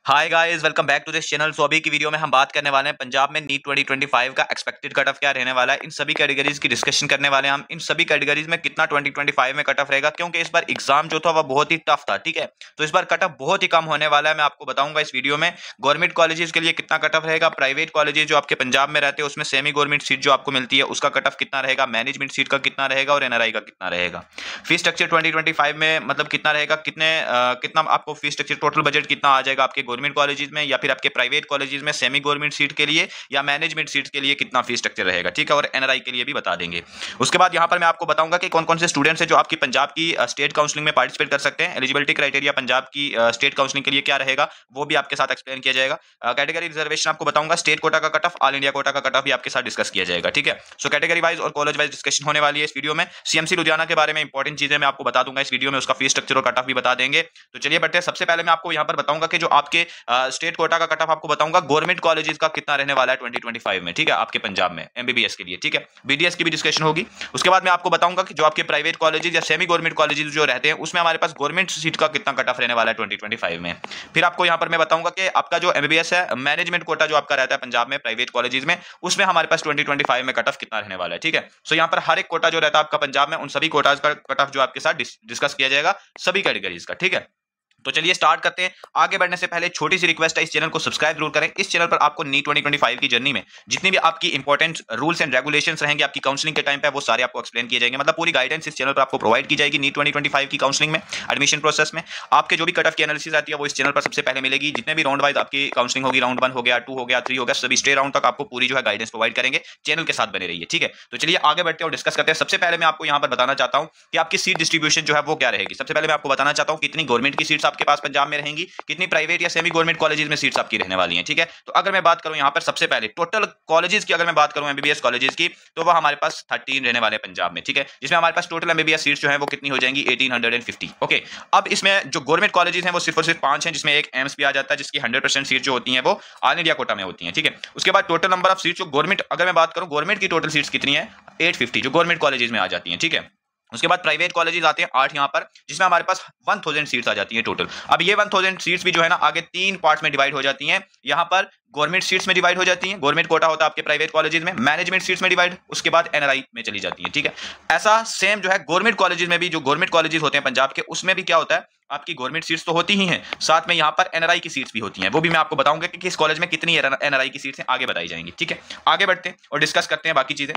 Hi guys, welcome back to this channel. So अभी की video में हम बात करने वाले हैं पंजाब में नीट 2025 का एक्सपेक्टेड कट ऑफ क्या रहने वाला है। इन सभी कैटेगरीज की डिस्कशन करने वाले हैं हम। इन सभी कैटेगरीज में कितना 2025 में कट ऑफ रहेगा, क्योंकि इस बार एग्जाम जो था वह बहुत ही टफ था। ठीक है, तो इस बार कट ऑफ बहुत ही कम होने वाला है। मैं आपको बताऊंगा इस वीडियो में गवर्नमेंट कॉलेजेस के लिए कितना कट ऑफ रहेगा, प्राइवेट कॉलेजेस जो आपके पंजाब में रहते हैं उसमें सेमी गवर्नमेंट सीट जो आपको मिलती है उसका कट ऑफ कितना रहेगा, मैनेजमेंट सीट का कितना रहेगा और एनआरआई का कितना रहेगा। फीस स्ट्रक्चर 2025 में मतलब कितना रहेगा, कितना आपको फीस स्ट्रक्चर टोटल बजट कितना आ जाएगा आपके गवर्नमेंट कॉलेजेस में या फिर आपके प्राइवेट कॉलेजेस में सेमी गवर्नमेंट सीट के लिए या मैनेजमेंट सीट के लिए कितना फीस स्ट्रक्चर रहेगा। ठीक है, और एनआरआई के लिए भी बता देंगे। उसके बाद यहां पर मैं आपको बताऊंगा कि कौन कौन से स्टूडेंट्स हैं जो आपकी पंजाब की स्टेट काउंसलिंग में पार्टिसिपेट कर सकते हैं। एलिजिबिलिटी क्राइटेरिया पंजाब की स्टेट काउंसलिंग के लिए क्या रहेगा वो भी आपके साथ एक्सप्लेन किया जाएगा। कैटेगरी रिजर्वेशन आपको बताऊंगा, स्टेट कोटा का cut of, all India quota का कट ऑफ भी आपके साथ डिस्कस किया जाएगा। ठीक है, सो कैटेगरी वाइज और कॉलेज वाइज डिस्कशन होने वाली है इस वीडियो में। सीएमसी लुधियाना के बारे में इंपॉर्टेंट चीजें मैं आपको बता दूंगा इस वीडियो में, उसका फीस स्ट्रक्चर और कट ऑफ भी बता देंगे। तो चलिए बढ़ते हैं। सबसे पहले मैं आपको यहां पर बताऊंगा कि जो आपके स्टेट कोटा का कट ऑफ आपको बताऊंगा गवर्नमेंट कॉलेजेस का कितना रहने वाला है 2025 में। ठीक है, आपके पंजाब में एमबीबीएस के लिए। ठीक है, बीडीएस की भी डिस्कशन होगी। उसके बाद मैं आपको बताऊंगा कि जो आपके प्राइवेट कॉलेजेस या सेमी गवर्नमेंट कॉलेजेस जो रहते हैं उसमें हमारे पास गवर्नमेंट सीट का कितना कट ऑफ रहने वाला है 2025 में। फिर आपको यहां पर मैं बताऊंगा कि आपका जो एमबीबीएस है मैनेजमेंट कोटा जो आपका रहता है पंजाब में प्राइवेट कॉलेजेस में, उसमें हमारे पास 2025 में कट ऑफ कितना रहने वाला है। ठीक है, सो यहां पर हर एक कोटा जो रहता है आपका पंजाब में, उन सभी कोटाज का कट ऑफ जो आपके साथ डिस्कस किया जाएगा सभी कैटेगरीज का। ठीक है, तो चलिए स्टार्ट करते हैं। आगे बढ़ने से पहले छोटी सी रिक्वेस्ट है, इस चैनल को सब्सक्राइब जरूर करें। इस चैनल पर आपको नीट 2025 की जर्नी में जितनी भी आपकी इंपॉर्टेंट रूल्स एंड रेगुलेशंस रहेंगे आपकी काउंसलिंग के टाइम पे, वो सारे आपको एक्सप्लेन किए जाएंगे। मतलब पूरी गाइडेंस इस चैनल पर आपको प्रोवाइड की जाएगी नीट 2025 की काउंसलिंग में, एडमिशन प्रोसेस में। आपके जो भी कट ऑफ की एनालिसिस आती है वो इस चैनल पर सबसे पहले मिलेगी। जितने भी राउंड वाइज आपकी काउंसलिंग होगी, राउंड 1 हो गया, 2 हो गया, 3 हो गया, सभी स्टे राउंड तक आपको पूरी जो है गाइडेंस प्रोवाइड करेंगे। चैनल के साथ बने रहिए। ठीक है, तो चलिए आगे बढ़ते हैं और डिस्कस करते हैं। सबसे पहले मैं आपको यहां पर बताना चाहता हूं कि आपकी सीट डिस्ट्रीब्यूशन जो है वो क्या रहेगी। सबसे पहले मैं आपको बताना चाहता हूं कितनी गवर्नमेंट की सीट्स आपके पास पंजाब में रहेंगी, कितनी प्राइवेट या सेमी गवर्नमेंट कॉलेजेस में सीट्स आपकी रहने वाली हैं। ठीक है, तो अगर मैं बात करूं यहां पर सबसे पहले टोटल कॉलेजेस की, अगर मैं बात करूं एमबीबीएस कॉलेजेस की, तो वह हमारे पास 13 रहने वाले पंजाब में। ठीक है, जिसमें हमारे पास टोटल एमबीबीएस सीट्स जो है वो कितनी हो जाएंगी, 1850। ओके, अब इसमें जो गवर्नमेंट कॉलेजेस हैं वो सिर्फ और सिर्फ 5 हैं, जिसमें एक एम्स भी आ जाता है जिसकी 100% सीट जो होती हैं वो ऑल इंडिया कोटा में होती हैं। ठीक है, उसके बाद टोटल नंबर ऑफ सीट्स जो गवर्नमेंट, अगर मैं बात करूं गवर्नमेंट की टोटल सीट्स कितनी है, 850 जो गवर्नमेंट कॉलेजेस में आ जाती हैं। ठीक है, उसके बाद प्राइवेट कॉलेजेस आते हैं 8 यहां पर, जिसमें हमारे पास 1000 सीट्स आ जाती हैं टोटल। अब ये 1000 सीट्स भी जो है ना आगे 3 पार्ट्स में डिवाइड हो जाती हैं। यहां पर गवर्नमेंट सीट्स में डिवाइड हो जाती हैं, गवर्नमेंट कोटा होता है आपके प्राइवेट कॉलेजेस में, मैनेजमेंट सीट्स में डिवाइड, उसके बाद एनआरआई में चली जाती है। ठीक है, ऐसा सेम जो है गवर्नमेंट कॉलेजेस में भी, जो गवर्नमेंट कॉलेजेस होते हैं पंजाब के, उसमें भी क्या होता है, आपकी गवर्नमेंट सीट्स तो होती ही हैं, साथ में यहां पर एनआरआई की सीट्स भी होती हैं। वो भी मैं आपको बताऊंगा कि किस कॉलेज में कितनी एनआरआई की सीट्स हैं, आगे बताई जाएंगी। ठीक है, आगे बढ़ते हैं और डिस्कस करते हैं बाकी चीजें।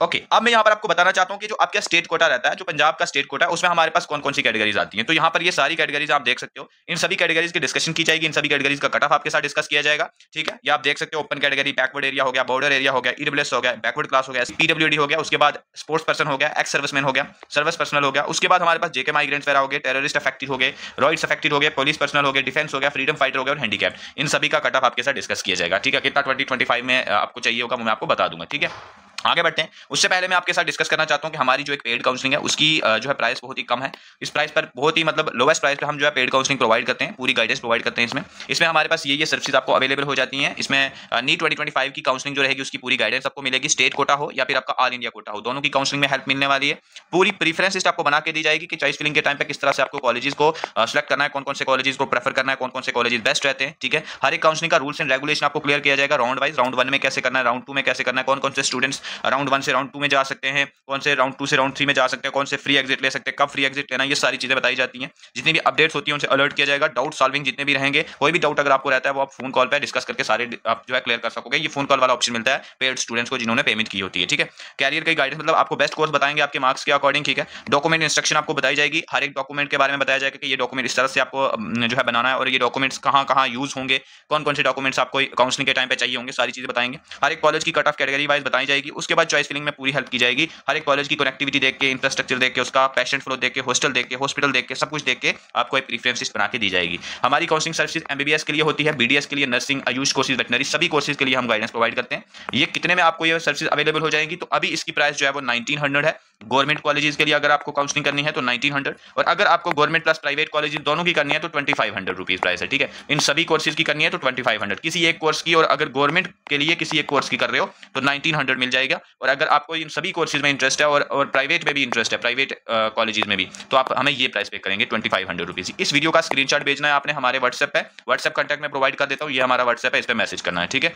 ओके, अब मैं यहां पर आपको बताना चाहता हूं कि जो आपका स्टेट कोटा रहता है, जो पंजाब का स्टेट कोटा है, उसमें हमारे पास कौन कौन सी कैटेगरीज आती हैं। तो यहां पर ये सारी कैटेगरीज आप देख सकते हो, इन सभी कैटेगरीज की डिस्कशन की जाएगी, इन सभी कैटेगरीज का कट ऑफ आपके साथ डिस्कस किया जाएगा। ठीक है, ये आप देख सकते हो, ओपन कैटेगरी, बैकवर्ड एरिया हो गया, बॉर्डर एरिया हो गया, ईडब्ल्यूएस हो गया, बैकवर्ड क्लास हो गया, पीडब्ल्यूडी हो गया, उसके बाद स्पोर्ट्स पर्सन हो गया, एक्स सर्विसमैन हो गया, सर्विस पर्सनल हो गया, उसके बाद हमारे पास जेके माइग्रेंट्स वगैरह हो गए, टेररिस्ट अफेक्टेड हो गए, रॉयट्स अफेक्टेड हो गए, पुलिस पर्सनल हो गए, डिफेंस हो गया, फ्रीडम फाइटर हो गया और हैंडीकैप। इन सभी का कट ऑफ आपके साथ डिस्कस किया जाएगा। ठीक है, कितना 2025 में आपको चाहिए होगा वो मैं आपको बता दूंगा। ठीक है, आगे बढ़ते हैं। उससे पहले मैं आपके साथ डिस्कस करना चाहता हूं कि हमारी जो एक पेड काउंसलिंग है उसकी जो है प्राइस बहुत ही कम है। इस प्राइस पर बहुत ही मतलब लोवेस्ट प्राइस पे हम जो है पेड काउंसलिंग प्रोवाइड करते हैं, पूरी गाइडेंस प्रोवाइड करते हैं। इसमें हमारे पास ये सर्विसेज आपको अवेलेबल हो जाती हैं। इसमें नीट 2025 की काउंसलिंग जो रहेगी उसकी पूरी गाइडेंस आपको मिलेगी, स्टेट कोटा हो या फिर आपका ऑल इंडिया कोटा हो, दोनों की काउंसलिंग में हेल्प मिलने वाली है। पूरी प्रीफरेंस लिस्ट आपको बना के दी जाएगी कि चॉइस फिलिंग के टाइम पे किस तरह से आपको कॉलेजेस को सेलेक्ट करना है, कौन कौन से कॉलेजेस को प्रेफर करना है, कौन कौन से कॉलेजेस बेस्ट रहते हैं। ठीक है, हर एक काउंसलिंग का रूल्स एंड रेगुलेशन आपको क्लियर किया जाएगा राउंड वाइज, राउंड 1 में कैसे करना है, राउंड 2 में कैसे करना है, कौन कौन से स्टूडेंट्स राउंड 1 से राउंड 2 में जा सकते हैं, कौन से राउंड 2 से राउंड 3 में जा सकते हैं, कौन से फ्री एग्जिट ले सकते हैं, कब फ्री एग्जिट लेना, ये सारी चीजें बताई जाती हैं। जितनी भी अपडेट्स होती हैं उनसे अलर्ट किया जाएगा। डाउट सॉल्विंग जितने भी रहेंगे, कोई भी डाउट अगर आपको रहता है वो आप फोन कॉल पर डिस्कस करके सारे आप जो है क्लियर कर सकोगे। ये फोन कॉल वाला ऑप्शन मिलता है पेड स्टूडेंट्स को जिन्होंने पेमेंट की होती है। ठीक है, कैरियर की गाइडेंस मतलब आपको बेस्ट कोर्स बताएंगे आपके मार्क्स के अकॉर्डिंग। ठीक है, डॉक्यूमेंट इंस्ट्रक्शन आपको बताई जाएगी, हर एक डॉक्यूमेंट के बारे में बताया जाएगा कि ये डॉक्यूमेंट इस तरह से आपको जो है बनाना है और ये डॉक्यूमेंट्स कहाँ कहाँ यूज होंगे, कौन कौन से डॉक्यूमेंट्स आपको काउंसलिंग के टाइम पे चाहिए होंगे, सारी चीजें बताएंगे। हर एक कॉलेज की कट ऑफ कैटेगरी वाइज बताई जाएगी। उसके बाद चॉइस फिलिंग में पूरी हेल्प की जाएगी। हर एक कॉलेज की कनेक्टिविटी देख के, इंफ्रास्ट्रक्चर देख के, उसका पेशेंट फ्लो देख के, हॉस्टल देख के, हॉस्पिटल देख के, सब कुछ देख के आपको एक प्रीफरेंस लिस्ट बना के दी जाएगी। हमारी काउंसलिंग सर्विस एमबीबीएस के लिए होती है, बीडीएस के लिए, नर्सिंग, आयुष कोर्सेज, वेटनरी, सभी कोर्सेज के लिए हम गाइडेंस प्रोवाइड करते हैं। ये कितने में आपको ये सर्विस अवेलेबल हो जाएगी, तो अभी इसकी प्राइस जो है वो 1900 है। गवर्नमेंट कॉलेजेस के लिए अगर आपको काउंसलिंग करनी है तो 1900, और अगर आपको गवर्नमेंट प्लस प्राइवेट कॉलेज दोनों की करनी है तो 2500 रुपीज प्राइस है, ठीक है। इन सभी कोर्सेज की करनी है तो 2500 किसी एक कोर्स की, और अगर गवर्नमेंट के लिए किसी एक कोर्स की कर रहे हो तो 1900 मिल जाएगा। और अगर आपको इन सभी कोर्सेज में इंटरेस्ट है और प्राइवेट में भी इंटरेस्ट है, प्राइवेट कॉलेजेस में भी, तो आप हमें ये प्राइस पे करेंगे 2500 रुपीज। इस वीडियो का स्क्रीनशॉट भेजना है आपने हमारे व्हाट्सएप पे, व्हाट्सएप कॉन्टैक्ट में प्रोवाइड कर देता हूँ, ये हमारा व्हाट्सएप है, इस पर मैसेज करना है, ठीक है।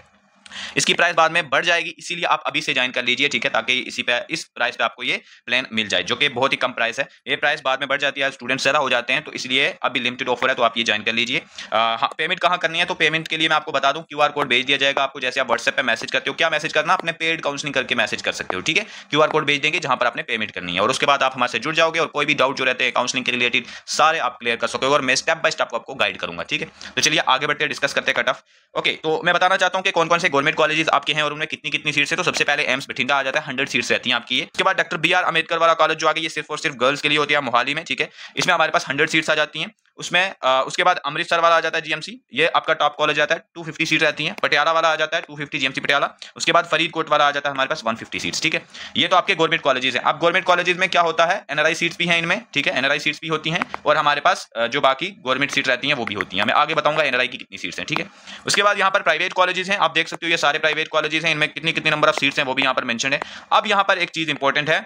इसकी प्राइस बाद में बढ़ जाएगी, इसीलिए आप अभी से ज्वाइन कर लीजिए, ठीक है, ताकि इस प्राइस पे आपको ये प्लान मिल जाए, जो कि बहुत ही कम प्राइस है। ये प्राइस बाद में बढ़ जाती है, स्टूडेंट्स ज़्यादा हो जाते हैं, तो इसलिए अभी लिमिटेड ऑफर है, तो आप ये ज्वाइन कर लीजिए। हाँ, पेमेंट कहाँ करनी है, तो पेमेंट के लिए मैं आपको बता दूं, QR कोड भेज दिया जाएगा आपको। जैसे आप व्हाट्सएप पे मैसेज करते हो, क्या मैसेज करना, अपने पेड काउंसलिंग करके मैसेज कर सकते हो, ठीक है। QR कोड भेज देंगे जहां पर आपने पेमेंट करनी है, और उसके बाद आप हमारे से जुड़ जाओगे, और कोई भी डाउट जो रहते हैं काउंसलिंग के रिलेटेड सारे आप क्लियर कर सकोगे, और मैं स्टेप बाय स्टेप आपको गाइड करूंगा, ठीक है। तो चलिए आगे बढ़ते हैं, डिस्कस करते हैं कट ऑफ। ओके, तो मैं बताना चाहता हूं कि कौन कौन से गवर्नमेंट कॉलेजेस आपके हैं और उनमें कितनी कितनी सीट्स है। तो सबसे पहले एम्स बठिंडा आ जाता है, 100 सीट्स रहती हैं आपकी ये। उसके बाद डॉक्टर BR अम्बेडकर वाला कॉलेज जो आगे, ये सिर्फ और सिर्फ गर्ल्स के लिए होती है, मोहाली में, ठीक है। इसमें हमारे पास 100 सीट्स आ जाती हैं। उसमें उसके बाद अमृतसर वाला आ जाता है GMC, ये आपका टॉप कॉलेज आता है, 250 सीट रहती हैं। पटियाला वाला आ जाता है 250 GMC पटियाला। उसके बाद फरीदकोट वाला आ जाता है हमारे पास 150 सीट्स, ठीक है। ये तो आपके गवर्नमेंट कॉलेजेस हैं। अब गवर्नमेंट कॉलेजेस में क्या होता है, NRI सीट्स भी हैं इनमें, ठीक है, NRI सीट्स भी होती हैं, और हमारे पास जो बाकी गवर्नमेंट सीट रहती हैं वो भी होती हैं। मैं आगे बताऊंगा NRI की कितनी सीट्स हैं, ठीक है। उसके बाद यहाँ पर प्राइवेट कॉलेजेस हैं, आप देख सकते हो ये सारे प्राइवेट कॉलेजेस हैं, इनमें कितनी कितनी नंबर ऑफ सीट्स हैं वो भी यहाँ पर मेंशन है। अब यहाँ पर एक चीज इंपॉर्टेंट है,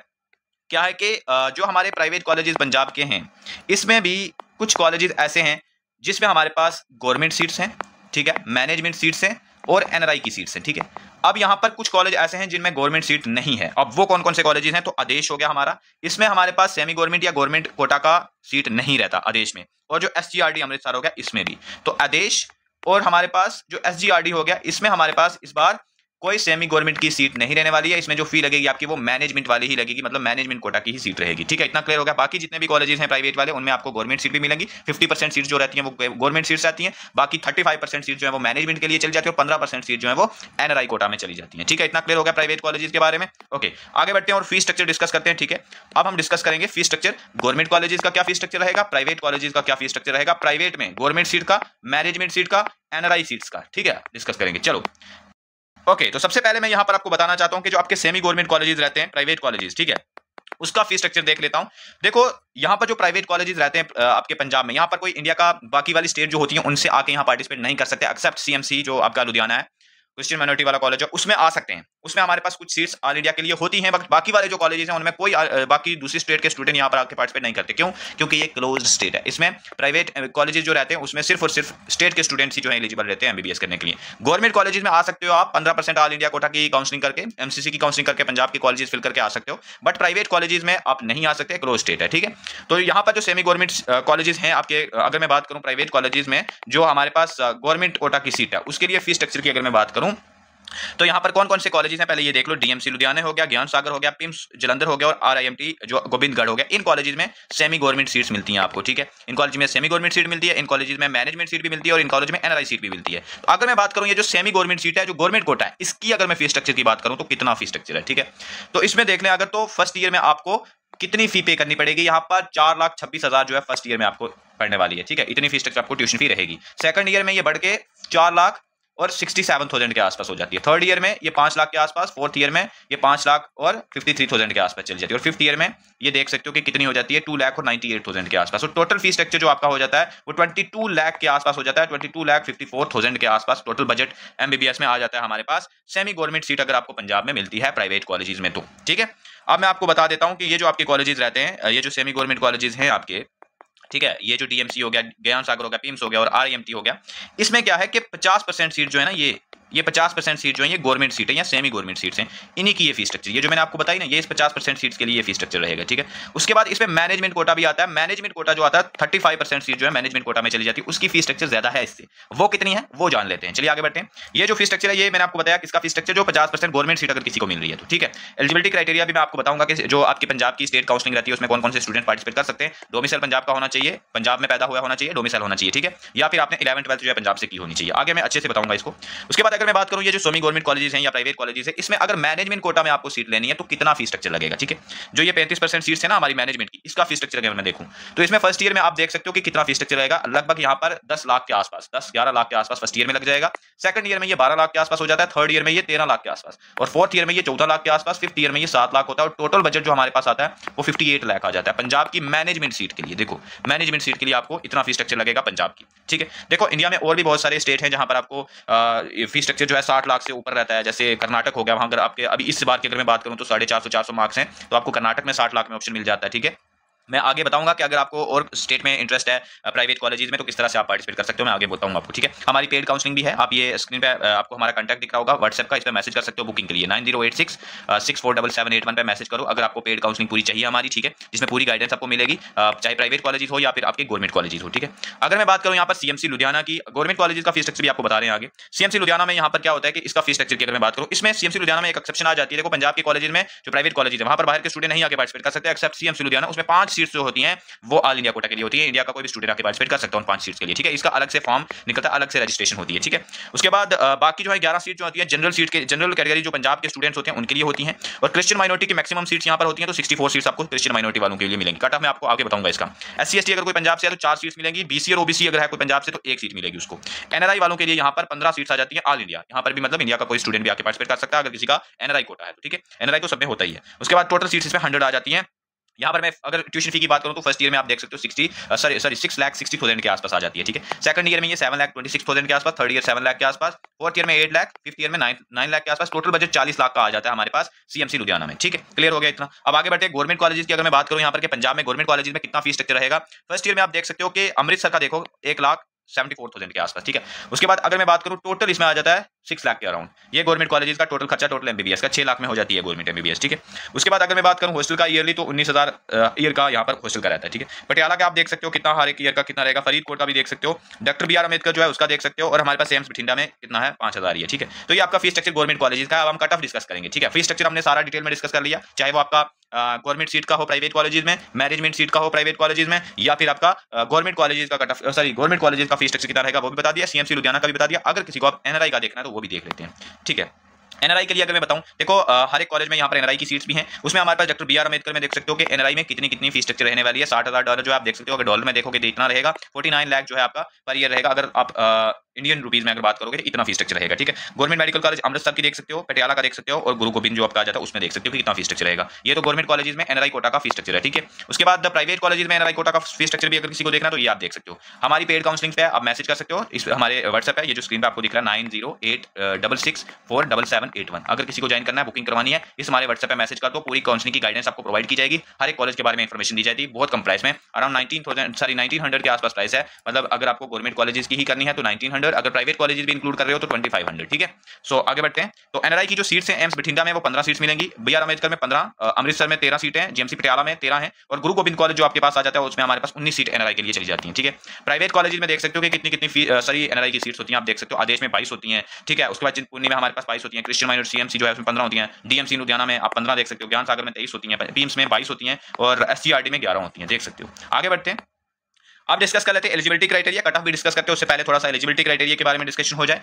क्या है कि जो हमारे प्राइवेट कॉलेजेस पंजाब के हैं, इसमें भी कुछ कॉलेजेस ऐसे हैं जिसमें हमारे पास गवर्नमेंट सीट्स हैं, ठीक है, मैनेजमेंट सीट्स हैं और NRI की सीट्स हैं, ठीक है। अब यहाँ पर कुछ कॉलेज ऐसे हैं जिनमें गवर्नमेंट सीट नहीं है। अब वो कौन कौन से कॉलेजेस हैं, तो आदेश हो गया हमारा, इसमें हमारे पास सेमी गवर्नमेंट या गवर्नमेंट कोटा का सीट नहीं रहता आदेश में, और जो SGRD अमृतसर हो गया इसमें भी, तो आदेश और हमारे पास जो SGRD हो गया, इसमें हमारे पास इस बार कोई सेमी गवर्नमेंट की सीट नहीं रहने वाली है। इसमें जो फी लगेगी आपकी वो मैनेजमेंट वाली ही लगेगी, मतलब मैनेजमेंट कोटा की ही सीट रहेगी, ठीक है। इतना क्लियर हो गया। बाकी जितने भी कॉलेजेस हैं प्राइवेट वाले, उनमें आपको गवर्नमेंट सीट भी मिलेंगी। 50% सीट जो रहती हैं वो गवर्नमेंट सीट्स आती हैं, बाकी 35% सीट जो है वो मैनेजमेंट के लिए चली जाती है, और 15% सीट जो है वो NRI कोटा में चली जाती है, ठीक है। इतना क्लियर हो गया प्राइवेट कॉलेजेस के बारे में। ओके, आगे बढ़ते हैं और फी स्ट्रक्चर डिस्कस करते हैं, ठीक है। अब हम डिस्कस करेंगे फी स्ट्रक्चर, गवर्नमेंट कॉलेजेस का क्या फी स्ट्रक्चर रहेगा, प्राइवेट कॉलेजेस का क्या फी स्ट्रक्चर रहेगा, प्राइवेट में गवर्नमेंट सीट का, मैनेजमेंट सीट का, NRI सीट्स का, ठीक है, डिस्कस करेंगे। चलो ओके, तो सबसे पहले मैं यहां पर आपको बताना चाहता हूं कि जो आपके सेमी गवर्नमेंट कॉलेजेस रहते हैं, प्राइवेट कॉलेजेस, ठीक है, उसका फी स्ट्रक्चर देख लेता हूं। देखो यहां पर जो प्राइवेट कॉलेजेस रहते हैं आपके पंजाब में, यहां पर कोई इंडिया का बाकी वाली स्टेट जो होती है उनसे आके यहां पार्टिसिपेट नहीं कर सकते, एक्सेप्ट CMC जो आपका लुधियाना है, क्रिश्चियन माइनॉरिटी वाला कॉलेज है, उसमें आ सकते हैं। उसमें हमारे पास कुछ सीट्स ऑल इंडिया के लिए होती हैं, बाकी वाले जो कॉलेजेस हैं उनमें कोई बाकी दूसरी स्टेट के स्टूडेंट यहाँ पर आके पार्टिसिपेट नहीं करते। क्यों? क्योंकि ये क्लोज्ड स्टेट है। इसमें प्राइवेट कॉलेजेस जो रहते हैं उसमें सिर्फ और सिर्फ स्टेट के स्टूडेंट्स ही जो है एलिजिबल रहते हैं MBBS करने के लिए। गवर्नमेंट कॉलेजेस में आ सकते हो आप 15% ऑल इंडिया कोटा की काउंसलिंग करके, MCC की काउंसलिंग करके पंजाब के कॉलेजेस फिल करके आ सकते हो, बट प्राइवेट कॉलेजेस में आप नहीं आ सकते, क्लोज स्टेट है, ठीक है। तो यहाँ पर जो सेमी गवर्नमेंट कॉलेजेस हैं आपके, अगर मैं बात करूँ प्राइवेट कॉलेजेस में जो हमारे पास गवर्नमेंट कोटा की सीट है, उसके लिए फी स्ट्रक्चर की अगर मैं बात करूँ तो यहाँ पर कौन कौन से कॉलेजेस हैं पहले ये देख लो। DMC लुधियाना हो गया, ज्ञान सागर हो गया, पिम्स जलंधर हो गया, और RIMT जो गोविंदगढ़ हो गया। इन कॉलेजेस में सेमी गवर्नमेंट सीट्स मिलती हैं आपको, ठीक है। इन कॉलेज में सेमी गवर्नमेंट सीट मिलती है, इन कॉलेजेस में मैनेजमेंट सीट भी मिलती है, और इन कॉलेज में NRI सीट भी मिलती है। तो अगर मैं बात करूँ ये जो सेमी गवर्नमेंट सीट है, जो गवर्नमेंट कोटा है, इसकी अगर मैं फी स्ट्रक्चर की बात करूँ तो कितना फी स्ट्रक्चर है, ठीक है। तो इसमें देख लें अगर, तो फर्स्ट ईयर में आपको कितनी फी पे करनी पड़ेगी, यहाँ पर 4,26,000 जो है फर्स्ट ईयर में आपको पढ़ने वाली है, ठीक है। इतनी फी स्ट्रक्चर आपको ट्यूशन फी रहेगी। सेकंड ईयर में ये बढ़ के 4,67,000 के आसपास हो जाती है। थर्ड ईयर में ये 5 लाख के आसपास, फोर्थ ईयर में ये 5,53,000 के आसपास चली जाती है, और फिफ्थ ईयर में ये देख सकते हो कि कितनी हो जाती है 2,98,000 के आसपास। तो टोटल फी स्ट्रक्चर जो आपका हो जाता है वो 22 लाख के आसपास हो जाता है, 22,54,000 के आसपास टोटल बजट MBBS में आ जाता है हमारे पास। सेमी गवर्नमेंट सीट अगर आपको पंजाब में मिलती है प्राइवेट कॉलेजेस में, तो ठीक है। अब मैं आपको बता देता हूं कि ये जो आपके कॉलेजेस रहते हैं, ये जो सेमी गवर्नमेंट कॉलेजेस हैं आपके, ठीक है, ये जो DMC हो गया, ज्ञान सागर हो गया, पिम्स हो गया, और RIMT हो गया, इसमें क्या है कि 50% सीट जो है ना, ये 50% सीट जो है ये गवर्नमेंट सीट है या सेमी गवर्नमेंट सीट्स हैं, इन्हीं की ये फी स्ट्रक्चर, ये जो मैंने आपको बताई ना, ये इस 50% सीट्स के लिए ये फी स्ट्रक्चर रहेगा, ठीक है। उसके बाद इसमें मैनेजमेंट कोटा भी आता है। मैनेजमेंट कोटा जो आता है 35% सीट जो है मैनेजमेंट कोटा में चली जाती है, उसकी फी स्ट्रक्चर ज्यादा है इससे। वो कितनी है वो जान लेते हैं, चलिए आगे बढ़ते हैं। ये जो फी स्ट्रक्चर है ये मैंने आपको बताया किसका फी स्ट्रक्चर, जो 50% गवर्नमेंट सीट अगर किसी को मिल रही है तो, ठीक है। एलिजिबिलिटी क्राइटेरिया भी मैं आपको बताऊंगा कि जो आपकी पंजाब की स्टेट काउंसलिंग रहती है उसमें कौन कौन से स्टूडेंट पार्टिसिपेट कर सकते हैं। डोमिसाइल पंजाब का होना चाहिए, पंजाब में पैदा हुआ होना चाहिए, डोमिसाइल होना चाहिए, ठीक है, या फिर आपने 11th 12th जो है पंजाब से की होनी चाहिए। आगे मैं अच्छे से बताऊंगा इसको। उसके बाद अगर मैं बात करूं ये जो सेमी गवर्नमेंट कॉलेजेस हैं या प्राइवेट कॉलेजेस है, इसमें अगर मैनेजमेंट कोटा में आपको सीट लेनी है तो कितना फीस स्ट्रक्चर लगेगा, ठीक है। जो ये 35% सीट्स है ना हमारी मैनेजमेंट की, इसका फीस स्ट्रक्चर अगर मैं देखूं तो इसमें फर्स्ट ईयर में आप देख सकते हो कि कितना फीस स्ट्रक्चर रहेगा, लगभग यहाँ पर 10 लाख के आसपास, 10-11 लाख के आसपास फर्स्ट ईयर में लग जाएगा। सेकंड ईयर में ये 12 लाख के आसपास हो जाता है, थर्ड ईयर में ये 13 लाख के आसपास, और फोर्थ ईयर में ये 14 लाख के आसपास, फिफ्थ ईयर में ये 7 लाख होता है, और टोटल बजट जो हमारे पास आता है वो 58 लाख आ जाता है पंजाब की मैनेजमेंट सीट के लिए। देखो मैनेजमेंट सीट के लिए आपको इतना फीस स्ट्रक्चर लगेगा पंजाब की, ठीक है। देखो इंडिया में और भी बहुत सारे स्टेट हैं जहां पर आपको फीस स्ट्रक्चर जो है 60 लाख से ऊपर रहता है, जैसे कर्नाटक हो गया, वहां अगर आपके अभी इस बार की अगर मैं बात करूं तो 450 मार्क्स हैं, तो आपको कर्नाटक में 60 लाख में ऑप्शन मिल जाता है, ठीक है। मैं आगे बताऊंगा कि अगर आपको और स्टेट में इंटरेस्ट है प्राइवेट कॉलेजेस में तो किस तरह से आप पार्टिसिपेट कर सकते हो, मैं आगे बताऊंगा आपको, ठीक है। हमारी पेड काउंसलिंग भी है, आप ये स्क्रीन पे आपको हमारा कांटेक्ट दिख रहा होगा व्हाट्सएप का, इस पे मैसेज कर सकते हो बुकिंग के लिए 9086647781 पे मैसेज करो अगर आपको पेड काउंसलिंग पूरी चाहिए हमारी, ठीक है, जिसमें पूरी गाइडेंस आपको मिलेगी, चाहे प्राइवेट कॉलेजेस हो या फिर आपके गवर्नमेंट कॉलेजेस हो, ठीक है। अगर मैं बात करूँ यहाँ पर सीएमसी लुधियाना की गवर्नमेंट कॉलेजेस का फीस स्ट्रक्चर भी आपको बता रहे हैं आगे। सीएमसी लुधियाना में यहाँ पर क्या होता है कि इसका फीस स्ट्रक्चर की अगर मैं बात करूँ, इसमें सीएमसी लुधियाना में एक एक्सेप्शन आ जाती है। देखो पंजाब के कॉलेज में जो प्राइवेट कॉलेज है वहां पर बाहर के स्टूडेंट नहीं आके पार्टिसिपेट कर सकते एक्सेप्ट सीएमसी लुधियाना, उसमें 5 सीट्स जो होती हैं वो ऑल इंडिया कोटा के लिए होती है, इंडिया का कोई भी स्टूडेंट आके पार्टिसिपेट कर सकता है उन 5 सीट्स के लिए, ठीक है। इसका अलग से फॉर्म निकलता है, अलग से रजिस्ट्रेशन होती है, ठीक है। उसके बाद बाकी जो है 11 सीट जो होती है जनरल सीट के, जनरल कैटेगरी जो पंजाब के स्टूडेंट्स होते हैं उनके लिए होती हैं, और क्रिश्चियन माइनॉरिटी की मैक्सिमम सीट्स यहाँ पर होती हैं, तो 64 सीट्स आपको क्रिश्चियन माइनॉरिटी वालों के लिए मिलेंगी। कट ऑफ मैं आपको आगे बताऊंगा इसका। SC ST अगर कोई पंजाब से है तो 4 सीट्स मिलेंगी, BC और OBC अगर है कोई पंजाब से तो 1 सीट मिलेगी उसको। NRI वालों के लिए यहाँ पर 15 सीट्स आ जाती है ऑल इंडिया, यहाँ पर भी मतलब इंडिया का कोई स्टूडेंट भी आके पार्टिसिपेट कर सकता है अगर किसी का NRI कोटा है तो, ठीक है। NRI तो सब में होता ही है। उसके बाद टोटल सीट्स इसमें 100 आ जाती हैं। यहाँ पर मैं अगर ट्यूशन फी की बात करूं तो फर्स्ट ईयर में आप देख सकते हो 6,60,000 के आसपास आ जाती है, ठीक है। सेकंड ईयर में ये 7,26,000 के आसपास, थर्ड ईयर 7 लाख के आसपास, फोर्थ ईयर में 8 लाख, फिफ्थ ईयर में 9 लाख के आसपास, टोटल बजट 40 लाख का आ जाता है हमारे पास सीएमसी लुधियाना में, ठीक है। क्लियर हो गया इतना। अब आगे बढ़ते हैं गवर्नमेंट कॉलेजेस की अगर मैं बात करूं यहाँ पर कि पंजाब में गवर्नमेंट कॉलेजेस में कितना फीस स्ट्रक्चर रहेगा। फर्स्ट ईयर में आप देख सकते हो कि अमृतसर का देखो 1,74,000 के आसपास, ठीक है। उसके बाद अगर मैं बात करूं टोटल इसमें आ जाता है 6 लाख के अराउंड, ये गवर्नमेंट कॉलेजेस का टोटल खर्चा, टोटल MBBS का 6 लाख में हो जाती है गवर्नमेंट MBBS, ठीक है। उसके बाद अगर मैं बात करूं हॉस्टल का ईयरली तो 19,000 ईयर का यहाँ पर हॉस्टल का रहता है, ठीक है। पटियाला का आप देख सकते हो कितना हर एक ईयर का कितना रहेगा, फरीदकोट का भी देख सकते हो, डॉक्टर BR अम्बेडकर जो है उसका देख सकते हो, और हमारे पास एम्स बठिंडा में कितना है 5,000 है, ठीक है। तो ये आपका फीस स्ट्रक्चर गवर्नमेंट कॉलेजेस का। अब हम कट ऑफ डिस्कस करेंगे, ठीक है। फीस स्ट्रक्चर हमने सारा डिटेल में डिस्कस कर लिया, चाहे वो आपका गवर्नमेंट सीट का हो प्राइवेट कॉलेजेस में, मैनेजमेंट सीट का हो प्राइवेट कॉलेजेस में, या फिर आपका गवर्नमेंट कॉलेजेस का कट ऑफ गवर्नमेंट कॉलेजेस का फीस स्ट्रक्चर कितना रहेगा वो भी बता दिया, सीएमसी लुधियाना का भी बता दिया। अगर किसी को आप NRI का देखना है तो वो भी देख लेते हैं, ठीक है। NRI के लिए अगर मैं बताऊं, देखो हर एक कॉलेज में यहाँ पर NRI की सीट्स भी हैं, उसमें हमारे पास डॉक्टर BR अम्बेडकर में देख सकते हो कि NRI में कितनी फीस स्ट्रक्चर रहने वाली है। $60,000 जो आप देख सकते हो, अगर डॉलर में देखोगे तो इतना रहेगा, 49 लाख जो है आपका पर ईयर रहेगा, अगर आप इंडियन रुपीज में अगर बात करोगे इतना फीस स्ट्रक्चर रहेगा, ठीक है। गवर्नमेंट मेडिकल कॉलेज अमृतसर की देख सकते हो, पटियाला का देख सकते हो, और गुरु गोबिंद जो आपका आ जाता है उसमें देख सकते हो कि कितना फीस स्ट्रक्चर रहेगा। ये तो गवर्नमेंट कॉलेज में NRI कोटा का फीस स्ट्रक्चर है, ठीक है। उसके बाद प्राइवेट कॉलेज में NRI कोटा का फीस स्ट्रक्चर भी अगर किसी को देखना तो ये आप देख सकते हो। हमारी पेड काउंसलिंग पे आप मैसेज कर सकते हो, इस हमारे व्हाट्सएप है, ये जो स्क्रीन पे आपको दिख रहा है 9086647781। अगर किसी को ज्वाइन करना है, बुकिंग करवानी है, इस हमारे व्हाट्सएप पे मैसेज कर दो, पूरी काउंसलिंग की गाइडेंस आपको प्रोवाइड की जाएगी, हर एक कॉलेज के बारे में इंफॉर्मेशन दी जाएगी, बहुत कम प्राइस में, अराउंड 1900 के आसपास प्राइस है। मतलब अगर आपको गवर्नमेंट कॉलेजेस की ही करनी है तो 1900, अगर प्राइवेट कॉलेजेस भी इंक्लूड कर रहे हो तो 2500, ठीक है। सो आगे बढ़ते हैं। तो NRI की जो सीट्स हैं एम्स बठिंडा में वो 15 सीट्स मिलेंगी, BR अम्बेडकर में 15, अमृतसर में 13 सीटें हैं, GMC पटियाला में 13 हैं, और गुरु गोबिंद कॉलेज जो आपके पास आ जाता है उसमें हमारे पास 19 सीट NRI के लिए चली जाती हैं, ठीक है। प्राइवेट कॉलेज में देख सकते हो कि कितनी सारी NRI की सीट्स होती हैं, आप देख सकते हो। आदेश में 22 होती हैं, ठीक है। उसके बाद चिंतपूर्णी में हमारे पास 22 होती हैं, क्रिश्चियन माइनॉरिटी CMC जो है उसमें 15 होती हैं, DMC लुधियाना में आप 15 देख सकते हो, ज्ञान सागर में 23 होती हैं, PIMS में 22 होती हैं, और SCRT में 11 होती हैं, देख सकते हो। आगे बढ़ते हैं, अब डिस्कस कर लेते हैं एलिजिबिलिटी क्राइटेरिया, कट ऑफ भी डिस्कस करते हैं, उससे पहले थोड़ा सा एलिजिबिलिटी क्राइटेरिया के बारे में डिस्कशन हो जाए।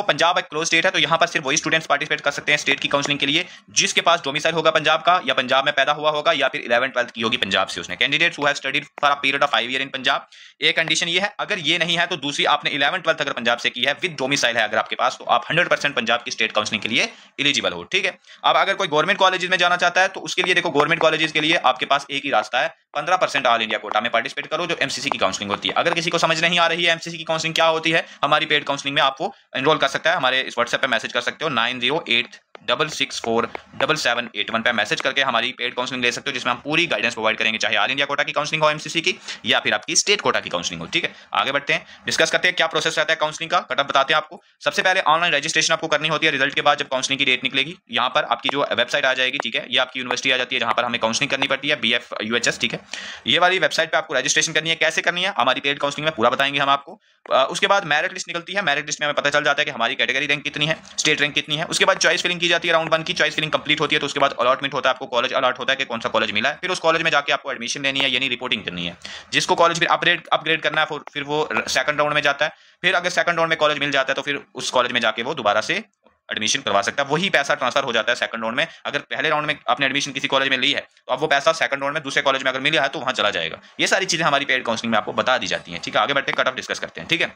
पंजाब एक क्लोज स्टेट है, तो यहाँ पर सिर्फ वही स्टूडेंट्स पार्टिसिपेट कर सकते हैं स्टेट की काउंसलिंग के लिए जिसके पास डोमिसाइल होगा पंजाब का, या पंजाब में पैदा हुआ होगा, या फिर 11th-12th की होगी पंजाब से उसने। Candidates who have studied for a period of 5 year in Punjab, एक कंडीशन ये है, अगर ये नहीं है तो दूसरी, आपने 11th-12th अगर पंजाब से की है विद डोमिसाइल है अगर आपके पास, तो आप 100% पंजाब की स्टेट काउंसलिंग के लिए एलिजिबल हो, ठीक है। अब अगर कोई गवर्नमेंट कॉलेजेस में जाना चाहता है तो उसके लिए देखो, गवर्नमेंट कॉलेजेस के लिए आपके पास एक ही रास्ता है, 15% ऑल इंडिया कोटा में पार्टिसिपेट करो, जो MCC की काउंसलिंग होती है। अगर किसी को समझ नहीं आ रही है MCC की काउंसलिंग क्या होती है, हमारी पेड काउंसलिंग में आपको एनरोल कर सकता है, हमारे इस व्हाट्सएप पे मैसेज कर सकते हो 9086647781 पे मैसेज करके हमारी पेड काउंसलिंग ले सकते हो, जिसमें हम पूरी गाइडेंस प्रोवाइड करेंगे, चाहे ऑल इंडिया कोटा की काउंसलिंग हो MCC की, या फिर आपकी स्टेट कोटा की काउंसलिंग हो, ठीक है। आगे बढ़ते हैं, डिस्कस करते हैं क्या प्रोसेस रहता है काउंसलिंग का, कटअप बताते हैं आपको। सबसे पहले ऑनलाइन रजिस्ट्रेशन आपको करनी होती है, रिजल्ट के बाद जब काउंसलिंग की डेट निकलेगी, यहाँ पर आपकी जो वेबसाइट आ जाएगी, ठीक है, ये आपकी यूनिवर्सिटी आ जाती है जहाँ पर हमें काउंसलिंग करनी पड़ती है, BF UHS, ठीक है। ये वाली वेबसाइट पे आपको रजिस्ट्रेशन करनी है, कैसे करनी है हमारी पेड काउंसलिंग में पूरा बताएंगे हम आपको। उसके बाद मेरिट लिस्ट निकलती है, मेरिट लिस्ट में हमें पता चल जाता है कि हमारी कैटेगरी रैंक कितनी है, स्टेट रैंक कितनी है। उसके बाद चॉइस फिलिंग की जाती है राउंड 1 की, चॉइस फिलिंग कंप्लीट होती है, तो उसके बाद अलॉटमेंट होता है, आपको कॉलेज अलॉट होता है कि कौन सा कॉलेज मिला है। फिर उस कॉलेज में जाके आपको एडमिशन लेनी है, यानी रिपोर्टिंग करनी है। जिसको कॉलेज फिर अपग्रेड करना है फिर वो सेकंड राउंड में जाता है। फिर अगर सेकंड राउंड में कॉलेज मिल जाता है तो फिर उस कॉलेज में जाके वो दोबारा से एडमिशन करवा सकता है। वही पैसा ट्रांसफर हो जाता है सेकंड राउंड में। अगर पहले राउंड में आपने एडमिशन किसी कॉलेज में ली है तो अब वो पैसा सेकंड राउंड में दूसरे कॉलेज में अगर मिला है तो वहां चला जाएगा। ये सारी चीजें हमारी पेड काउंसलिंग में आपको बता दी जाती हैं। ठीक है, आगे बढ़ते हैं, कट ऑफ डिस्कस करते हैं। ठीक है,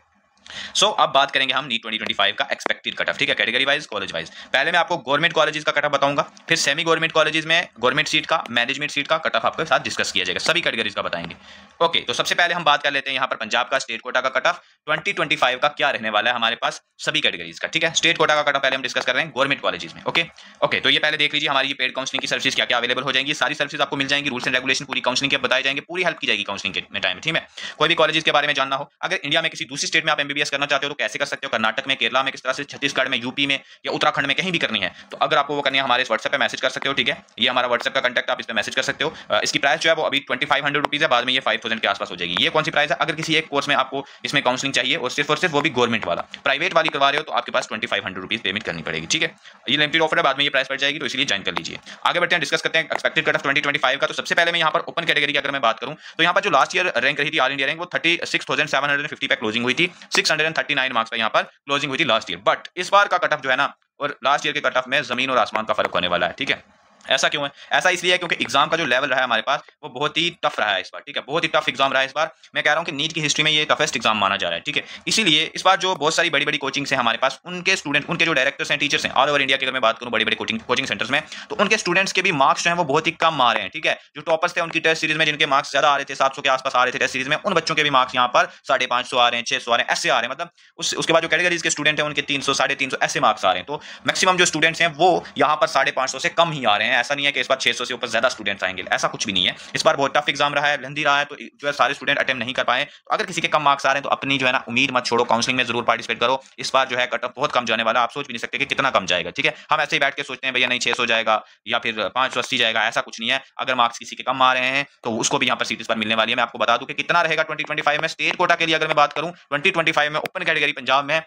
अब बात करेंगे हम नीट 2025 का एक्सपेक्टेड कट ऑफ। ठीक है, कैटेगरी वाइज, कॉलेज वाइज। पहले मैं आपको गवर्नमेंट कॉलेजेस का कट ऑफ बताऊंगा, फिर सेमी गवर्नमेंट कॉलेजेस में गवर्नमेंट सीट का, मैनेजमेंट सीट का कट ऑफ आपके साथ डिस्कस किया जाएगा, सभी कैटेगरीज का बताएंगे। ओके, तो सबसे पहले हम बात कर लेते हैं यहाँ पर पंजाब का स्टेट कोटा का कट ऑफ 2025 का क्या रहने वाला है हमारे पास सभी कैटेगरीज का। ठीक है, स्टेट कोटा का कट ऑफ पहले हम डिस्कस कर रहे हैं गवर्नमेंट कॉलेजेस में। ओके, तो ये पहले देख लीजिए हमारी पेड काउंसलिंग की सर्विस क्या क्या अवेलेबल हो जाएंगी। सारी सर्विस आपको मिल जाएंगी, रूल्स एंड रेगुलेशन पूरी काउंसलिंग के बताए जाएंगे, पूरी हेल्प की जाएगी काउंसलिंग के टाइम। ठीक है, कोई भी कॉलेजेस के बारे में जानना हो, अगर इंडिया में किसी दूसरी स्टेट में आप एमबीबीएस करना चाहते हो तो कैसे कर सकते हो, कर्नाटक में, केरला में किस तरह से, छत्तीसगढ़ में, यूपी में या उत्तराखंड में कहीं भी करनी है तो अगर आपको वो करनी है हमारे इस व्हाट्सएप पे मैसेज कर सकते हो। ठीक है, ये हमारा व्हाट्सएप का कांटेक्ट, आप इस पे मैसेज कर सकते हो। इसकी प्राइस जो है वो अभी 2500 रुपीज है, बाद में ये 5000 के आसपास हो जाएगी। ये कौन सी प्राइस है, अगर किसी एक कोर्स में आपको इसमें काउंसलिंग चाहिए और सिर्फ वो भी गवर्नमेंट वाला, प्राइवेट वाली करवा रहे हो तो आपके पास 2500 रुपीज पेमेंट करनी पड़ेगी। ठीक है, ये लिमिटेड ऑफर है, बाद में ये प्राइस बढ़ जाएगी, तो इसलिए ज्वाइन कर लीजिए। आगे बढ़ते हैं, डिस्कस करते हैं एक्सपेक्टेड कट ऑफ 2025 का। तो सबसे पहले मैं यहाँ पर ओपन कैटेगरी की अगर मैं बात करूँ तो यहाँ पर जो लास्ट ईयर रैंक रही थी ऑल इंडिया रैंक वो 36,750 पे क्लोजिंग हुई थी, 639 मार्क्स पे यहाँ पर क्लोजिंग हुई थी लास्ट ईयर। बट इस बार का कट ऑफ जो है ना और लास्ट ईयर के कट ऑफ में जमीन और आसमान का फर्क होने वाला है। ठीक है, ऐसा क्यों है, ऐसा इसलिए है क्योंकि एग्जाम का जो लेवल रहा है हमारे पास वो बहुत ही टफ रहा है इस बार। ठीक है, बहुत ही टफ एग्जाम रहा है इस बार। मैं कह रहा हूं कि नीट की हिस्ट्री में ये टफेस्ट एग्जाम माना जा रहा है। ठीक है, इसीलिए इस बार जो बहुत सारी बड़ी बड़ी कोचिंग्स हैं हमारे पास, उनके स्टूडेंट, उनके जो डायरेक्टर्स हैं, टीचर्स हैं ऑल ओवर इंडिया की अगर मैं बात करूं बड़ी बड़ी कोचिंग सेंटर्स में, तो उनके स्टूडेंट्स के भी मार्क्स जो है वो बहुत ही कम आ रहे हैं। ठीक है, जो टॉपर्स थे उनकी टेस्ट सीरीज में जिनके मार्क्स ज्यादा आ रहे थे, 700 के आसपास आ रहे थे टेस्ट सीरीज में, उन बच्चों के भी मार्क्स यहाँ पर 550 आ रहे हैं, 600 आ रहे हैं, ऐसे आ रहे हैं। मतलब उसके बाद जो कैटेगरीज के स्टूडेंट हैं उनके 300, 350 ऐसे मार्क्स आ रहे हैं। तो मैक्सिमम जो स्टूडेंट्स हैं वो यहाँ पर 550 से कम ही आ रहे हैं। ऐसा नहीं है कि इस बार 600 से ऊपर ज्यादा स्टूडेंट्स आएंगे, ऐसा कुछ भी नहीं है। इस बार बहुत टफ एग्जाम रहा है, लेंथी रहा है, तो जो है सारे स्टूडेंट अटेम्प्ट नहीं कर पाए। तो अगर किसी के कम मार्क्स आ रहे हैं तो अपनी जो है ना उम्मीद मत छोड़ो, काउंसलिंग में जरूर पार्टिसिपेट करो। इस बार जो है कट ऑफ बहुत कम जाने वाला, आप सोच भी नहीं सकते कि कितना कम जाएगा। ठीक है, हम ऐसे ही बैठ के सोचते हैं भैया नहीं 600 जाएगा या फिर 580 जाएगा, ऐसा कुछ नहीं है। अगर मार्क्स किसी के कम आ रहे हैं तो उसको भी यहाँ पर सीट इस बार मिलने वाली है। मैं आपको बता दूं कि कितना रहेगा 2025 में स्टेट कोटा के लिए अगर मैं बात करूं 2025 में ओपन कैटेगरी पंजाब में,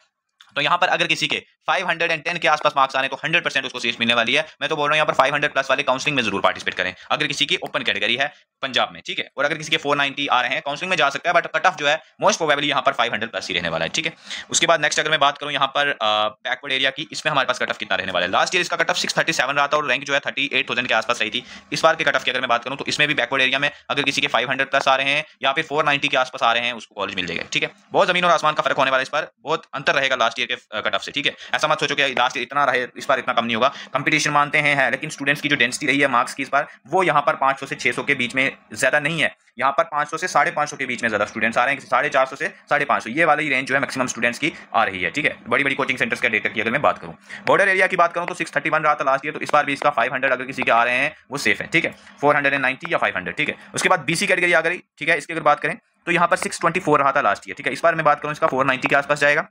तो यहाँ पर अगर किसी के 510 के आसपास मार्क्स आने तो 100% उसको सीट मिलने वाली है। मैं तो बोल रहा हूँ यहाँ पर 500 प्लस वाले काउंसलिंग में जरूर पार्टिसिपेट करें अगर किसी की ओपन कैटेगरी है पंजाब में। ठीक है, और अगर किसी के 490 आ रहे हैं काउंसलिंग में जा सकता है, बट कट ऑफ जो है मोस्ट प्रोबेबली यहाँ पर 500 प्लस ही रहने वाला है। ठीक है, उसके बाद नेक्स्ट अगर मैं बात करूँ यहाँ पर बैकवर्ड एरिया की, इसमें हमारे पास कट ऑफ कितना रहने वाला है। लास्ट ईयर इसका कट ऑफ 637 रहा था और रैंक जो है 38,000 के आसपास रही थी। इस बार के कट ऑफ की अगर मैं बात करूँ तो इसमें भी बैकवर्ड एरिया में अगर किसी के 500 प्लस आ रहे हैं या फिर 490 के आसपास आ रहे हैं उसको कॉलेज मिल जाएगा। ठीक है, बहुत जमीन और आसमान का फर्क होने वाला है इस बार, बहुत अंतर रहेगा लास्ट ईयर के कट ऑफ से। ठीक है, ऐसा मत सोचो कि लास्ट ईयर इतना रहे इस बार इतना कम नहीं होगा, कंपटीशन मानते हैं है, लेकिन स्टूडेंट्स की जो डेंसिटी रही है मार्क्स की इस बार वो यहाँ पर 500 से 600 के बीच में ज्यादा नहीं है। यहाँ पर 500 से 550 के बीच में ज्यादा स्टूडेंट्स आ रहे हैं, 450 से 550 ये वाली रेंज जो है मैक्सिमम स्टूडेंट्स की आ रही है। ठीक है, बड़ी बड़ी कोचिंग सेंटर्स के डेटा की अगर मैं बात करूँ, बॉर्डर एरिया की बात करूँ तो 631 रहा था लास्ट ईयर, तो इस बार भी इसका 500 अगर किसी के आ रहे हैं वो सेफ है। ठीक है, 490 या 500। ठीक है, उसके बाद बीसी कैटेगरी आ गई। ठीक है, इसकी अगर बात करें तो यहाँ पर 624 रहा था लास्ट ईयर। ठीक है, इस बार मैं बात करूँ इसका 490 के आसपास जाएगा।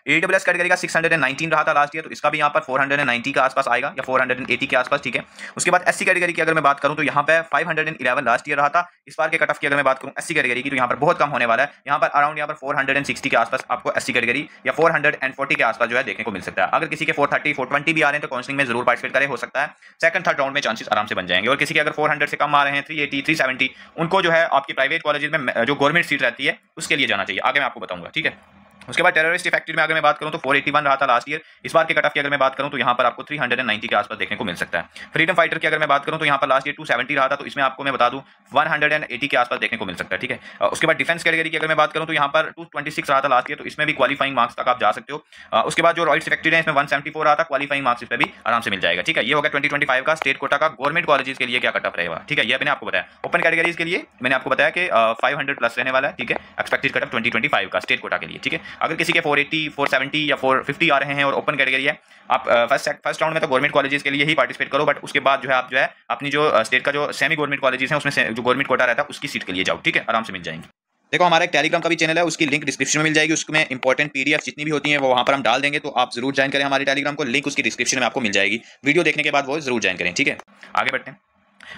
AWS कैटेगरी का 619 रहा था लास्ट ईयर, तो इसका भी यहाँ पर 490 के आसपास आएगा या 480 के आसपास। ठीक है, उसके बाद SC कैटेगरी की अगर मैं बात करूँ तो यहाँ पे 511 लास्ट ईयर रहा था। इस बार के कट ऑफ की अगर मैं बात करूँ SC कैटेगरी की तो यहाँ पर बहुत कम होने वाला है, यहाँ पर अराउंड यहाँ पर 460 के आसपास आपको SC कैटेगरी या 440 के आसपास जो है देखने को मिल सकता है। अगर किसी के 430 420 भी आ रहे हैं तो काउंसलिंग में जरूर पार्टिसिपेट करें, हो सकता है सेकंड थर्ड राउंड में चांसेस आराम से बन जाएंगे। और किसी के अगर 400 से कम आ रहे हैं 380 370 उनको जो है आपकी प्राइवेट कॉलेज में जो गवर्नमेंट सीट रहती है उसके लिए जाना चाहिए, आगे मैं आपको बताऊंगा। ठीक है, उसके बाद टेररिस्ट इफेक्टेड में अगर मैं बात करूं तो 481 रहा था लास्ट ईयर। इस बार के कट ऑफ की अगर मैं बात करूं तो यहां पर आपको 390 के आसपास देखने को मिल सकता है। फ्रीडम फाइटर की अगर मैं बात करूं तो यहां पर लास्ट ईयर 270 रहा था, तो इसमें आपको मैं बता दूं 180 के आसपास देखने को मिल सकता है। ठीक है, उसके बाद डिफेंस कैटेगरी की अगर मैं बात करूं तो यहां पर 226 रहा था लास्ट ईयर, तो इसमें भी क्वालिफाइंग मार्क्स तक आप जा सकते हो। उसके बाद जो रॉयल्स इफेक्टेड है इसमें 174 रहा था, क्वालिफाइंग मार्क्स इस पर भी आराम से मिल जाएगा। ठीक है, ये होगा 2025 का स्टेट कोटा का गवर्नमेंट कॉलेजेस के लिए क्या कट ऑफ रहेगा। ठीक है, ये मैंने आपको बताया। ओपन कैटेगरीज के लिए मैंने आपको बताया कि 500 प्लस रहने वाला है। ठीक है, एक्सपेक्टेड कट ऑफ 2025 का स्टेट कोटा के लिए। ठीक है, अगर किसी के 480 470 या 450 आ रहे हैं और ओपन कैटेगरी है, आप फर्स्ट राउंड में तो गवर्नमेंट कॉलेजेस के लिए ही पार्टिसिपेट करो, बट उसके बाद जो है आप जो है अपनी जो स्टेट का जो सेमी गवर्नमेंट कॉलेजेस हैं उसमें जो गवर्नमेंट कोटा रहता है उसकी सीट के लिए जाओ। ठीक है, आराम से मिल जाएंगे। देखो हमारा एक टेलीग्राम का भी चैनल है, उसकी लिंक डिस्क्रिप्शन में मिल जाएगी, उसमें इंपॉर्टेंट पीडीएफ जितनी भी होती हैं वो वहां पर हम डाल देंगे, तो आप जरूर ज्वाइन करें हमारे टेलीग्राम को, लिंक उसकी डिस्क्रिप्शन में आपको मिल जाएगी। वीडियो देखने के बाद वो जरूर ज्वाइन करें। ठीक है, आगे बढ़ते हैं।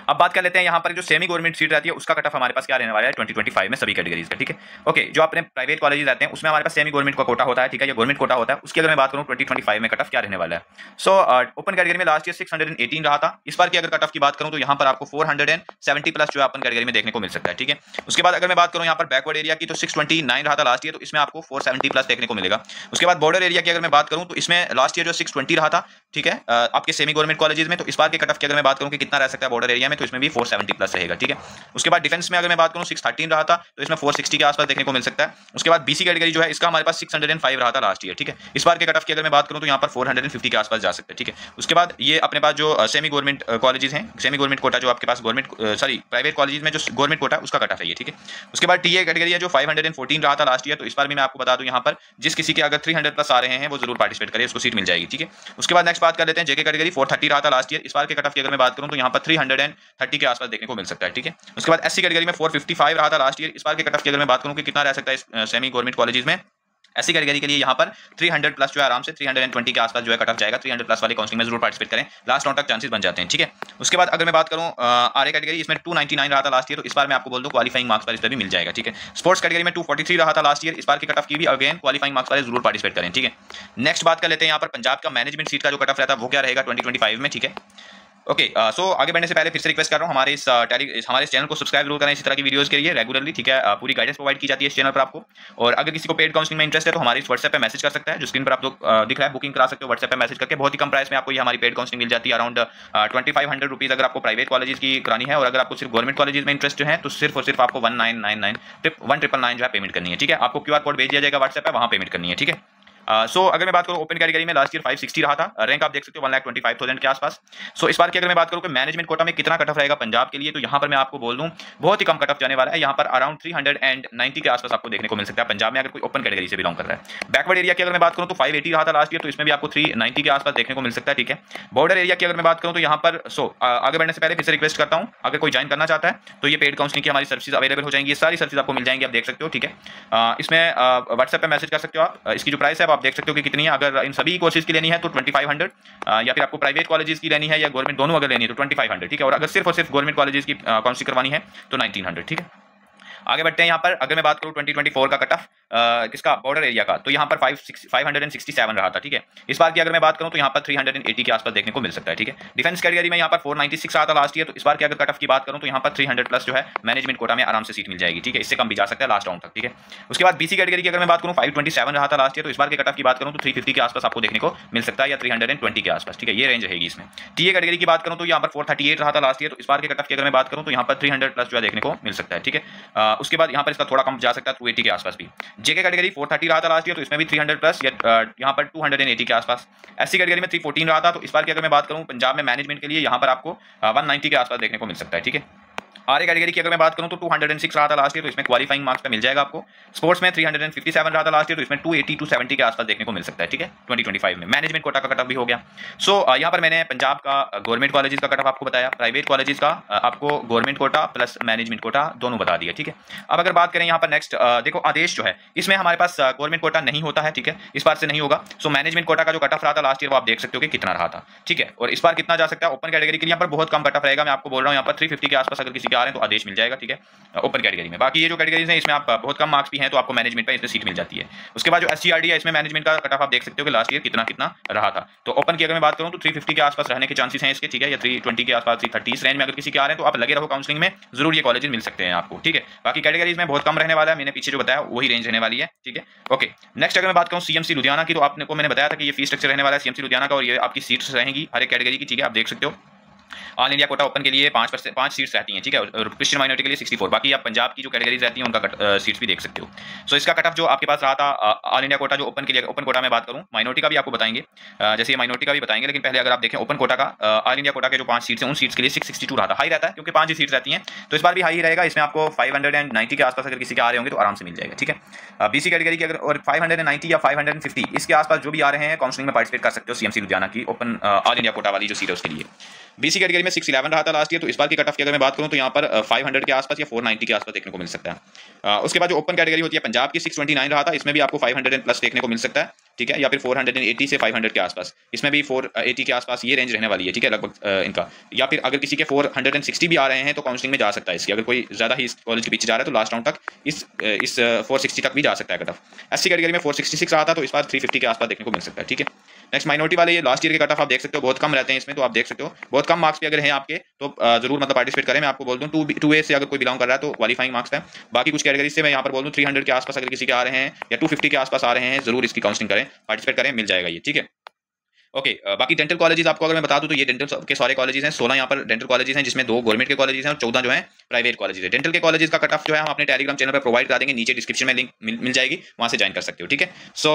अब बात कर लेते हैं यहाँ पर जो सेमी गवर्नमेंट सीट रहती है उसका कट ऑफ हमारे पास क्या रहने वाला है 2025 में सभी कैटेगरीज का, ठीक है। ओके, जो अपने प्राइवेट कॉलेज रहते हैं उसमें हमारे पास सेमी गवर्नमेंट का कोटा होता है, ठीक है, या गवर्नमेंट कोटा होता है, उसकी अगर मैं बात करूँ 2025 में कट ऑफ क्या रहने वाला है। सो ओपन कैटेगरी में लास्ट ईयर 618 रहा था, इस बार की अगर कट ऑफ की बात करूँ तो यहाँ पर आपको 470 प्लस जो है ओपन कैटेगरी में देखने को मिल सकता है, ठीक है। उसके बाद अगर मैं बात करूँ यहाँ पर बैकवर्ड एरिया की तो 629 रहा था लास्ट ईयर, तो इसमें आपको 470 प्लस देखने को मिलेगा। उसके बाद बॉर्डर एरिया की अगर मैं बात करूँ तो इसमें लास्ट ईयर जो 620 रहा था, ठीक है, आपके सेमी गवर्नमेंट कॉलेजेस में, तो इस बार के कट ऑफ की अगर मैं बात करूँ कि कितना रह सकता है बॉर्डर एरिया में, तो इसमें भी 470 प्लस रहेगा, ठीक है। उसके बाद डिफेंस में अगर मैं बात करूँ 613 रहा था, तो इसमें 460 के आसपास देखने को मिल सकता है। उसके बाद बीसी कैटेगरी जो है इसका हमारे पास 605 रहा था लास्ट ईयर, ठीक है। इस बार के कट ऑफ की अगर मैं बात करूँ तो यहाँ पर 450 के आसपास जा सकता है, ठीक है। उसके बाद ये अपने पास जो सेमी गवर्नमेंट कॉलेजेस हैं, सेमी गवर्नमेंट कोटा जो आपके पास गवर्नमेंट सॉरी प्राइवेट कॉलेज में जो गवर्नमेंट कोटा है उसका कट ऑफ है ये, ठीक है। उसके बाद टीए कैटेगरी है जो 514 रहा था लास्ट ईयर, तो इस बार भी मैं आपको बता दूं यहाँ पर जिस किसी के अगर 300 प्लस आ रहे हैं वो जरूर पार्टिसिपेट करें, उसको सीट मिल जाएगी, ठीक है। उसके बाद नेक्स्ट बात कर लेते हैं जेके कैटेगरी 430 रहा था लास्ट ईयर, इस बार के कट ऑफ की अगर मैं बात करूँ तो यहाँ पर 330 के आसपास देखने को मिल सकता है, ठीक है। उसके बाद एससी कैटेगरी में 455 रहा था लास्ट ईयर, इस बार के कट ऑफ की अगर मैं बात करूँ कि कितना रह सकता है सेमी गवर्नमेंट कॉलेजेस में, ऐसी कैटेगरी के लिए यहाँ पर 300 प्लस जो है आराम से 320 के आसपास जो है कट ऑफ जाएगा। 300 प्लस वाले काउंसलिंग में जरूर पार्टिसिपेट करें, लास्ट राउंड तक चांसेस बन जाते हैं, ठीक है। उसके बाद अगर मैं बात करूँ आरए कैटेगरी, इसमें 299 रहा था लास्ट ईयर, तो इस बार मैं आपको बोल दूं क्वालिफाइंग मार्क्स पर इस पर भी मिल जाएगा, ठीक है। स्पोर्ट्स कैटेगरी में 243 रहा था लास्ट ईयर, इस बार की कट ऑफ की भी अगेन क्वालिफाइंग मार्क्स वाले जरूर पार्टिसिपेट करें, ठीक है। नेक्स्ट बात कर लेते हैं यहाँ पर पंजाब का मैनेजमेंट सीट का जो कट ऑफ रहता है वो क्या रहेगा 2025 में, ठीक है। ओके, सो आगे बढ़ने से पहले फिर से रिक्वेस्ट कर रहा हूँ हमारे इस चैनल को सब्सक्राइब जरूर करें इसी तरह की वीडियोस के लिए रेगुलरली, ठीक है। पूरी गाइडेंस प्रोवाइड की जाती है इस चैनल पर आपको, और अगर किसी को पेड काउंसलिंग में इंटरेस्ट है तो हमारे इस व्हाट्सएप पे मैसेज कर सकता है, जो स्क्रीन पर आप लोग दिख रहा है, बुकिंग करा सकते हो व्हाट्सएप पे मैसेज करके। बहुत ही कम प्राइस में आपको ये हमारी पेड काउंसलिंग मिल जाती है, अराउंड 2500 रुपीज़ अगर आपको प्राइवेट कॉलेजेस की करानी है, और अगर आपको सिर्फ गवर्नमेंट कॉलेजेस में इंटरेस्ट है तो सिर्फ और सिर्फ आपको 1999 जो है पेमेंट करनी है, ठीक है। आपको QR कोड भेज दिया जाएगा व्हाट्सएप पर, वहाँ पेमेंट करनी है, ठीक है। सो अगर मैं बात करूँ ओपन कैटेगरी में लास्ट ईयर 560 रहा था, रैंक आप देख सकते हो 1,25,000 के आसपास। सो इस बार की अगर मैं बात करूँ कि मैनेजमेंट कोटा में कितना कट ऑफ रहेगा पंजाब के लिए, तो यहाँ पर मैं आपको बोल दूँ बहुत ही कम कट ऑफ जाने वाला है, यहाँ पर अराउंड 390 के आसपास आपको देखने को मिल सकता है पंजाब में, अगर कोई ओपन कैटेगरी से बिलोंग कर रहा है। बैकवर्ड एरिया की अगर मैं बात करूँ तो 580 रहा था लास्ट ईयर, तो इसमें भी आपको 390 के आसपास देखने को मिल सकता है, ठीक है। बॉर्डर एरिया की अगर मैं बात करूँ तो यहाँ पर आगे बढ़ने से पहले फिर से रिक्वेस्ट करता हूँ, अगर कोई ज्वाइन करना चाहता है तो ये पेड काउंसलिंग की हमारी सर्विस अवेलेबल हो जाएंगी, ये सारी सर्विस आपको मिल जाएंगी, आप देख सकते हो, ठीक है। इसमें व्हाट्सएप पर मैसेज कर सकते हो आप, इसकी जो प्राइस है आप देख सकते हो कि कितनी है। अगर इन सभी कोर्सेज की लेनी है तो 2500, या फिर आपको प्राइवेट कॉलेजेस की लेनी है या गवर्नमेंट दोनों अगर लेनी है तो 2500, ठीक है। और अगर सिर्फ और सिर्फ गवर्नमेंट कॉलेजेस की काउंसलिंग करवानी है तो 1900, ठीक है। आगे बढ़ते हैं यहाँ पर अगर मैं बात करूँ 2024 का कट ऑफ किसका बॉर्डर एरिया का, तो यहाँ पर 567 रहा था, ठीक है। इस बार की अगर मैं बात करूँ तो यहाँ पर 380 के आसपास देखने को मिल सकता है, ठीक है। डिफेंस कैटेगरी में यहाँ पर 496 रहा था लास्ट ईयर, तो इस बार की अगर कट ऑफ की बात करूँ तो यहाँ पर 300 प्लस जो है मैनेजमेंट कोटा में आराम से सीट मिल जाएगी, ठीक है। इससे कम भी जा सकता है लास्ट राउंड तक, ठीक है। उसके बाद बीसी कैटेगरी की अगर मैं बात करूँ 527 रहा था लास्ट ईयर, तो इस बार के कट ऑफ की बात करूँ तो 350 के आसपास आपको देखने को मिल सकता है, या 320 के आसपास, ठीक है, ये रेंज रहेगी इसमें। टीए कैटेगरी की बात करूँ तो यहाँ पर 438 रहा था लास्ट ईयर, तो इस बार के कट ऑफ की अगर मैं बात करूँ तो यहाँ पर 300 प्लस जो है देखने को मिल सकता है, ठीक है। उसके बाद यहाँ पर इसका थोड़ा कम जा सकता है 280 के आसपास भी। जेके कैटेगरी 430 रहा था लास्ट ईयर, तो इसमें भी 300 प्लस या यहाँ पर 280 के आसपास। एससी कैटेगरी में 314 रहा था, तो इस बार की अगर मैं बात करूँ पंजाब में मैनेजमेंट के लिए यहाँ पर आपको 190 के आसपास देखने को मिल सकता है, ठीक है। आरए कैटेगरी की अगर मैं बात करूं तो 206 रहा था लास्ट ईयर, तो इसमें क्वालिफाइंग मार्क्स पे मिल जाएगा आपको। स्पोर्ट्स में 357 रहा था लास्ट ईयर, तो इसमें 280 टू 70 के आसपास देखने को मिल सकता है, ठीक है। 2025 में मैनेजमेंट कोटा का कट ऑफ भी हो गया। सो यहाँ पर मैंने पंजाब का गवर्नमेंट कॉलेजेस का कट ऑफ आपको बताया, प्राइवेट कॉलेजेस का आपको government quota plus management quota दोनों बता दिया, ठीक है। अब अगर बात करें यहाँ पर नेक्स्ट देखो आदेश जो है इसमें हमारे पास गवर्नमेंट कोटा नहीं होता है, ठीक है, इस बार से नहीं होगा। सो मैनेजमेंट कोटा का जो कट ऑफ रहा था लास्ट ईयर वो आप देख सकते हो कि कितना रहा था, ठीक है। और इस बार कितना जा सकता है ओपन कैटेगरी के लिए यहाँ पर बहुत कम कट ऑफ रहेगा, मैं आपको बोल रहा हूँ यहाँ पर 350 के आसपास अगर किसी के आ रहे हैं तो आदेश मिल जाएगा, ठीक है, ओपन कैटेगरी में। बाकी ये जो कैटेगरीज हैं इसमें आप बहुत कम मार्क्स भी हैं तो आपको मैनेजमेंट पे इसमें सीट मिल जाती है। उसके बाद जो एससीआरडी है इसमें मैनेजमेंट का कट ऑफ आप देख सकते हो कि लास्ट ईयर कितना कितना रहा था। तो ओपन की अगर मैं बात करूं तो 350 के आसपास रहने के चांसेस हैं इसके, ठीक है, या 320 के आसपास 330 इस रेंज में अगर किसी के आ रहे हैं तो आप लगे रहो काउंसलिंग में, जरूर ये कॉलेजेस मिल सकते हैं आपको, ठीक है। बाकी कैटेगरीज में बहुत कम रहने वाला है, मैंने पीछे जो बताया वही रेंज रहने वाली है, ठीक है। ओके, नेक्स्ट अगर मैं बात करूं सीएमसी लुधियाना की, तो आपने को मैंने बताया था कि ये फीस स्ट्रक्चर रहने वाला है सीएमसी लुधियाना का, और ये आपकी सीट्स रहेंगी हर एक कैटेगरी की, ठीक है, आप देख सकते हो। ऑल इंडिया कोटा ओपन के लिए 5 सीट्स रहती हैं, ठीक है, और क्रिश्चियन माइनॉरिटी के लिए 64। बाकी आप पंजाब की जो कैटेगरीज रहती हैं उनका सीट्स भी देख सकते हो। सो इसका कट ऑफ जो आपके पास रहा था ऑल इंडिया कोटा जो ओपन के लिए, ओपन कोटा में बात करूं, माइनॉरिटी का भी आपको बताएंगे, जैसे ये माइनॉरिटी का भी बताएंगे, लेकिन पहले अगर आप देखें ओपन कोटा का ऑल इंडिया कोटा के जो 5 सीट्स हैं उन सीट्स के लिए 662 रहा था, हाई रहता है क्योंकि 5 ही सीट्स रहती हैं, तो इस बार भी हाई ही रहेगा। इसमें आपको 590 के आसपास अगर किसी के आ रहे होंगे तो आराम से मिल जाएगा, ठीक है। बीसी कैटेगरी की अगर और 590 या 550 इसके आसपास जो भी आ रहे हैं काउंसलिंग में पार्टिसिपेट कर सकते हो सीएमसी लुधियाना की ओपन ऑल इंडिया कोटा वाली जो सीट है उसके लिए। बीसी कैटेगरी में 611 रहा था लास्ट ईयर, तो इस बार की कट ऑफ की अगर मैं बात करूं तो यहाँ पर 500 के आसपास या 490 के आसपास देखने को मिल सकता है। उसके बाद जो ओपन कैटेगरी होती है पंजाब की 629 रहा था, इसमें भी आपको 500 प्लस देखने को मिल सकता है, ठीक है, या फिर 480 से 500 के आसपास, इसमें भी 480 के आसपास ये रेंज रहने वाली है, ठीक है, लगभग इनका। या फिर अगर किसी के 460 भी आ रहे हैं तो काउंसलिंग में जा सकता है इसकी, अगर कोई ज्यादा ही इस कॉलेज के पीछे जा रहा है तो लास्ट राउंड तक इस 460 तक भी जा सकता है कट ऑफ। एससी कैटेगरी में 466 रहा था, तो इस बार 350 के आसपास देखने को मिल सकता है, ठीक है। नेक्स्ट माइनॉरिटी वाले, ये लास्ट ईयर के कट ऑफ आप देख सकते हो बहुत कम रहते हैं इसमें, तो आप देख सकते हो बहुत कम मार्क्स भी अगर हैं आपके तो जरूर मतलब पार्टिसिपेट करें। मैं आपको बोल दूं 2A से अगर कोई बिलोंग कर रहा है तो क्वालिफाइंग मार्क्स है। बाकी कुछ कैटेगरी से मैं यहाँ पर बोल दूं 300 के आसपास अगर किसी के आ रहे हैं या 250 के आसपास आ रहे हैं, जरूर इसकी काउंसलिंग करें, पार्टिसिपेट करें, मिल जाएगा ये, ठीक है। ओके बाकी डेंटल कॉलेजेस आपको अगर मैं बता दूं तो ये डेंटल के सारे कॉलेजेस हैं, 16 यहाँ पर डेंटल कॉलेजेस हैं, जिसमें 2 गवर्नमेंट के कॉलेजेस हैं और 14 जो है प्राइवेट कॉलेजेस है। डेंटल के कॉलेजेस का कट ऑफ जो है हम अपने टेलीग्राम चैनल पर प्रोवाइड करा देंगे, नीचे डिस्क्रिप्शन में लिंक मिल जाएगी, वहां से ज्वाइन कर सकते हो, ठीक है। सो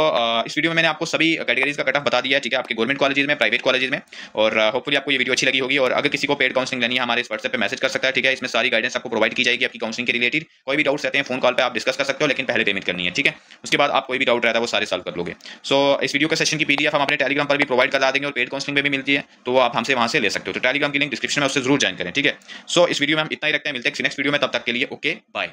इस वीडियो में मैंने आपको सभी कैटेगरीज का कट ऑफ बता दिया है, ठीक है, आपके गवर्नमेंट कॉलेजेस में, प्राइवेट कॉलेजेस में, और होपफुली आपको ये वीडियो अच्छी लगी होगी। और अगर किसी को पेड काउंसलिंग लेनी है हमारे इस व्हाट्सएप पे मैसेज कर सकता है, ठीक है, इसमें सारी गाइडेंस आपको प्रोवाइड की जाएगी आपकी काउंसलिंग के रिलेटेड। कोई भी डाउट्स रहते हैं फोन कॉल पे आप डिस्कस कर सकते हो, लेकिन पहले पेमेंट करनी है, ठीक है, उसके बाद आप कोई भी डाउट रहता है वो सारे सॉल्व कर लोगे। सो इस वीडियो का सेशन की पीडीएफ हम अपने टेलीग्राम पर भी प्रोवाइड करा देंगे और पेड काउंसलिंग में भी मिलती है, तो वो आप हमसे वहां से ले सकते हो। तो टेलीग्राम की लिंक डिस्क्रिप्शन में उससे जरूर ज्वाइन करें, ठीक है। सो इस वीडियो में हम इतना ही रखते हैं, मिलते हैं नेक्स्ट वीडियो में, तब तक के लिए ओके बाय।